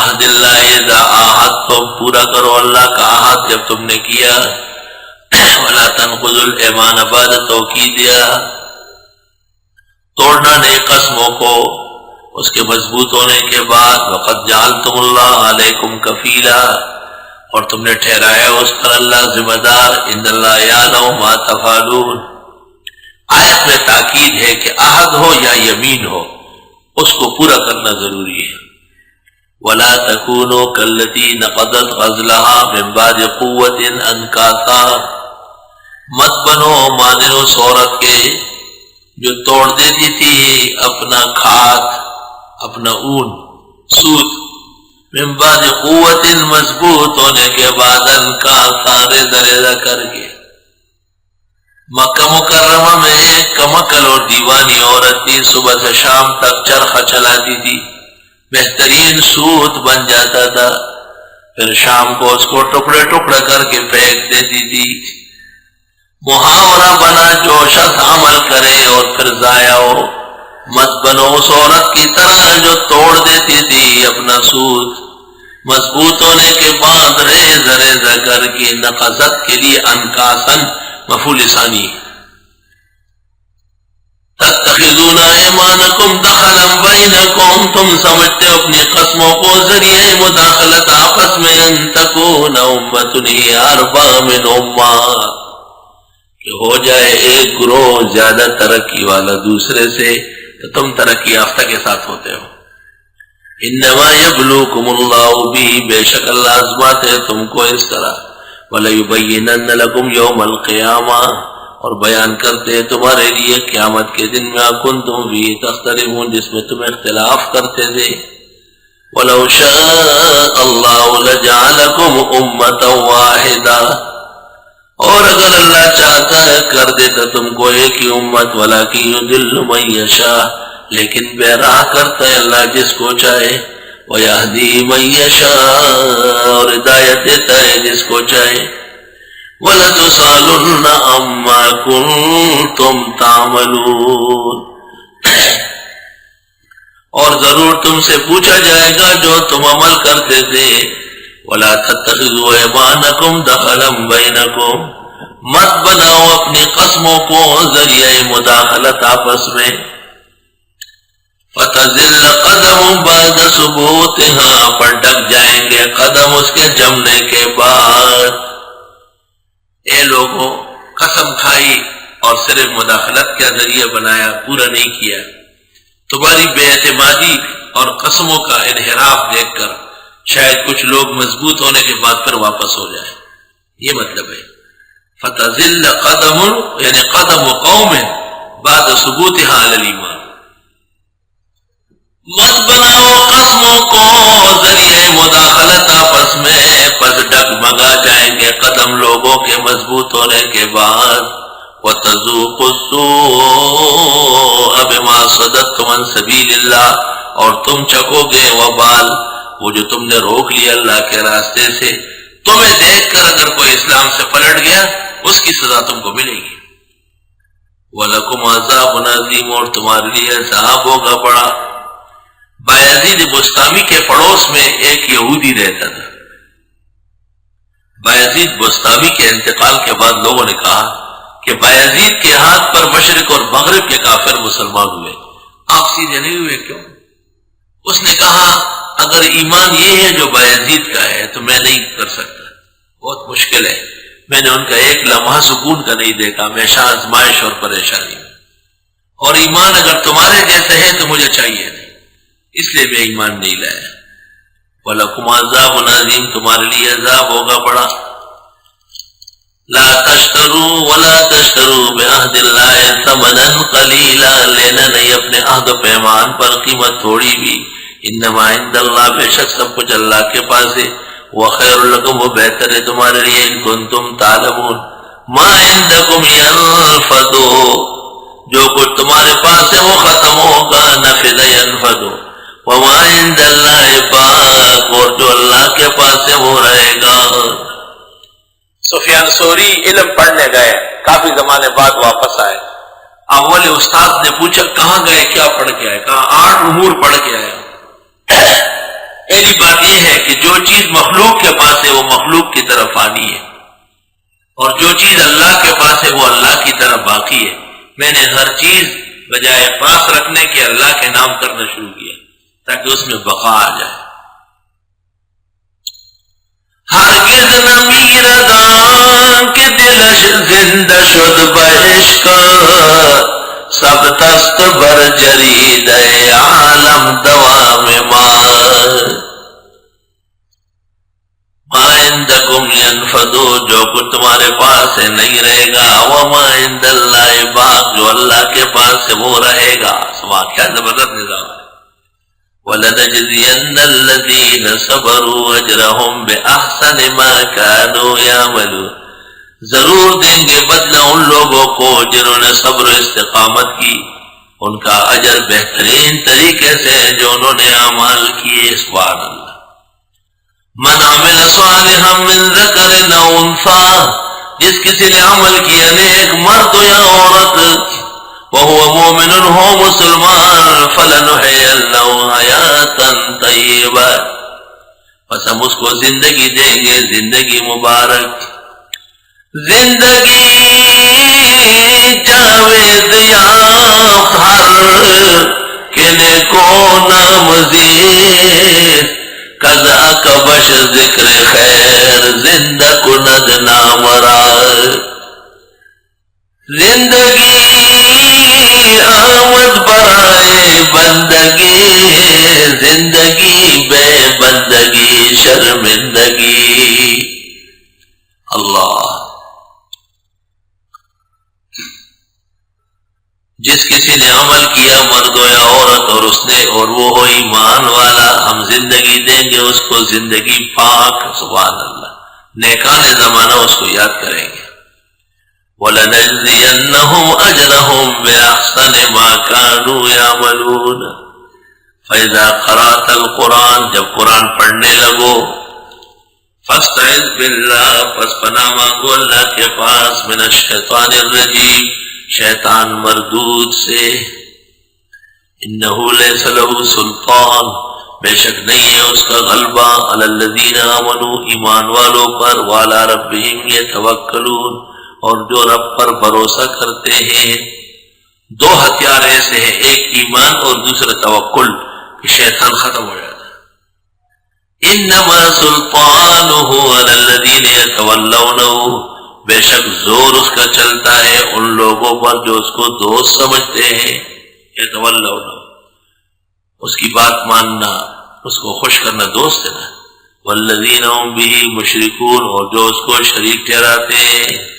بعهد اللہ اذا عاہدتم، پورا کرو اللہ کا عہد جب تم نے کیا. ولا تنقضوا الایمان بعد توکیدها، توڑنا نہیں قسموں کو اس کے مضبوط ہونے کے بعد. وقد جعلتم اللہ علیکم کفیلا، اور تم نے ٹھہرایا اس پر اللہ ذمہ دار. ان اللہ یعلم ما تفعلون. آیت میں تاکید ہے کہ عہد ہو یا یمین ہو اس کو پورا کرنا ضروری ہے. ولا تکونوا کالتی نقضت غزلها من بعد قوت انکاثا، مت بنو مانند اس عورت کے جو توڑ دیتی تھی اپنا کھاد، اپنا اون، سوت، من بعد قوت، مضبوط ہونے کے بعد، انکاثا، ریزہ ریزہ کر کے. مکہ مکرمہ میں ایک کمکل اور دیوانی عورت تھی، صبح سے شام تک چرخہ چلاتی تھی، بہترین سوت بن جاتا تھا، پھر شام کو اس کو ٹکڑے ٹکڑے کر کے پھینک دیتی تھی. محاورہ بنا جو شخص عمل کرے اور پھر ضائع ہو، مت بنو اس عورت کی طرح جو توڑ دیتی تھی اپنا سوت مضبوط ہونے کے بعد، ریزہ ریزہ کر کے. نقضت کے لیے انکاسن مفعول ثانی. تتخذون ایمانکم دخلا بینکم، تم سمجھتے ہو اپنی قسموں کو ذریعہ مداخلت آپس میں. ان تکون امۃ ہی اربا من امہ، کہ ہو جائے ایک گروہ زیادہ ترقی والا دوسرے سے تو تم ترقی یافتہ کے ساتھ ہوتے ہو. انما یبلوکم اللہ بھی، بے شک اللہ آزماتے ہے تم کو اس طرح. وَلَيُبَيِّنَنَّ لَكُمْ يَوْمَ الْقِيَامَةِ، اور بیان کرتے ہیں تمہارے لیے قیامت کے دن میں كُنْتُمْ فِيهِ تَخْتَلِفُونَ، جس میں تم اختلاف کرتے تھے. وَلَوْ شَاءَ اللَّهُ لَجَعَلَكُمْ أُمَّةً وَاحِدَةً، اور اگر اللہ چاہتا ہے کر دیتا تم کو ایک ہی امت. وَلَكِنْ يُضِلُّ مَن يَشَاءُ، لیکن بے راہ کرتا ہے اللہ جس کو چاہے. وَيَهْدِي مَن يَشَاءُ، اور ہدایت دیتا ہے جس کو چاہے. وَلَتُسْأَلُنَّ عَمَّا كُنتُمْ تَعْمَلُونَ، اور ضرور تم سے پوچھا جائے گا جو تم عمل کرتے تھے. وَلَا تَتَّخِذُوا أَيْمَانَكُمْ دَخَلًا بَيْنَكُمْ، مت بناؤ اپنی قسموں کو ذریعہ مداخلت آپس میں. فَتَزِلَّ قَدَمٌ بَعْدَ ثُبُوتِهَا، پر ڈگ جائیں گے قدم اس کے جمنے کے بعد. اے لوگوں، قسم کھائی اور صرف مداخلت کا ذریعہ بنایا، پورا نہیں کیا. تمہاری بے اعتمادی اور قسموں کا انحراف دیکھ کر شاید کچھ لوگ مضبوط ہونے کے بعد پھر واپس ہو جائیں. یہ مطلب ہے فَتَزِلَّ قَدَمٌ، یعنی قدم قوم بعد ثبوتها علی الایمان. مت بناؤ قسموں کو ذریعہ مداخلت آپس میں، پس ڈگمگا جائیں گے قدم لوگوں کے مضبوط ہونے کے بعد. وَتَذُوقُوا السُّوءَ بِمَا صَدَدتُّمْ عَنْ سَبِيلِ اللَّهِ، اور تم چکو گے وبال وہ جو تم نے روک لیا اللہ کے راستے سے. تمہیں دیکھ کر اگر کوئی اسلام سے پلٹ گیا اس کی سزا تم کو ملے گی. وَلَكُمْ عَذَابٌ عَظِيمٌ، اور تمہارے لیے عذاب ہوگا بڑا. بایزید بستامی کے پڑوس میں ایک یہودی رہتا تھا. بایزید بستامی کے انتقال کے بعد لوگوں نے کہا کہ بایزید کے ہاتھ پر مشرق اور مغرب کے کافر مسلمان ہوئے، آپ سیدھے نہیں ہوئے کیوں؟ اس نے کہا اگر ایمان یہ ہے جو بایزید کا ہے تو میں نہیں کر سکتا، بہت مشکل ہے. میں نے ان کا ایک لمحہ سکون کا نہیں دیکھا، ہمیشہ آزمائش اور پریشانی. اور ایمان اگر تمہارے جیسے ہے تو مجھے چاہیے نہیں، اس لیے میں ایمان نہیں لایا. وَلَكُمْ عَذَابٌ عَظِيمٌ، تمہارے لیے عذاب ہوگا بڑا. لا تشتروا ولا تشتروا بعہد اللہ ثمنا قلیلا، لینا نہیں اپنے عہد و پیمان پر قیمت تھوڑی بھی. انما عند اللہ، بے شک سب کچھ اللہ کے پاس ہے. وخیر لکم، وہ بہتر ہے تمہارے لیے. ان کنتم تعلمون. ما عندکم ینفد، جو کچھ تمہارے پاس ہے وہ ختم ہوگا. نفد ینفد. وما عند اللہ باق، اور جو اللہ کے پاس ہے وہ رہے گا. سفیان ثوری علم پڑھنے گئے، کافی زمانے بعد واپس آئے. اول استاد نے پوچھا کہاں گئے، کیا پڑھ کے آئے؟ کہا 8 امور پڑھ کے آئے. پہلی بات یہ جو چیز مخلوق کے پاس ہے وہ مخلوق کی طرف فانی ہے، اور جو چیز اللہ کے پاس ہے وہ اللہ کی طرف باقی ہے۔ میں نے ہر چیز بجائے پاس رکھنے کے اللہ کے نام کرنا شروع کیا تاکہ اس میں بقا آ جائے۔ ہرگز نہ میردان کے دلش زندہ شد بعشق، سب تست بر جرید عالم دوام ما عندکم ینفدو، جو کچھ تمہارے پاس ہے نہیں رہے گا، وما عند اللہ باق، جو اللہ کے پاس ہے وہ رہے گا۔ سبحان، کیا زبردست نظام ہے۔ وَلَنَجْزِيَنَّ الَّذِينَ صَبَرُوا أَجْرَهُمْ بِأَحْسَنِ مَا كَانُوا يَعْمَلُونَ، ضرور دیں گے بدلہ ان لوگوں کو جنہوں نے صبر و استقامت کی، ان کا اجر بہترین طریقے سے جو انہوں نے اعمال کیے۔ سبحان اللہ۔ من عمل صالحا من ذکر او انثی، جس کسی نے عمل کیا نیک مرد یا عورت، وہو مومن، ہو مسلمان، فلنحینہ حیاتا طیبہ، پس ہم اس کو زندگی دیں گے، زندگی مبارک، زندگی جاوید یافت ہر کے نیکو نامزید، قضا کبش ذکر خیر زندہ کند نامراد، زندگی آمد برائے بندگی، زندگی بے بندگی شرمندگی۔ اللہ، جس کسی نے عمل کیا مرد یا عورت اور اس نے اور وہ ہو ایمان والا، ہم زندگی دیں گے اس کو زندگی پاک۔ سبحان اللہ، نیکان زمانہ اس کو یاد کریں گے۔ وَلَنَجْزِيَنَّهُمْ أَجْرَهُمْ بِأَحْسَنِ مَا كَانُوا يَعْمَلُونَ۔ فَإِذَا قَرَأْتَ الْقُرْآنَ، جب قرآن پڑھنے لگو، فَاسْتَعِذْ بِاللَّهِ، پس پناہ مانگو اللہ کے پاس، مِنَ الشَّيْطَانِ الرَّجِيمِ، شیطان مردود سے۔ انہو لیس لہ سلطان، بے شک نہیں ہے اس کا غلبہ، علی الذین آمنوا، ایمان والوں پر، وعلی ربہم یتوکلون، اور جو رب پر بھروسہ کرتے ہیں۔ دو ہتھیار ایسے ہیں، ایک ایمان اور دوسرا توکل، کہ شیطان ختم ہو جاتا ہے۔ انما سلطانہ علی الذین یتولونہ، بے شک زور اس کا چلتا ہے ان لوگوں پر جو اس کو دوست سمجھتے ہیں۔ یتولونہ، اس کی بات ماننا، اس کو خوش کرنا دوست ہے نا۔ والذین هم بہ مشرکون، اور جو اس کو شریک ٹھہراتے ہیں۔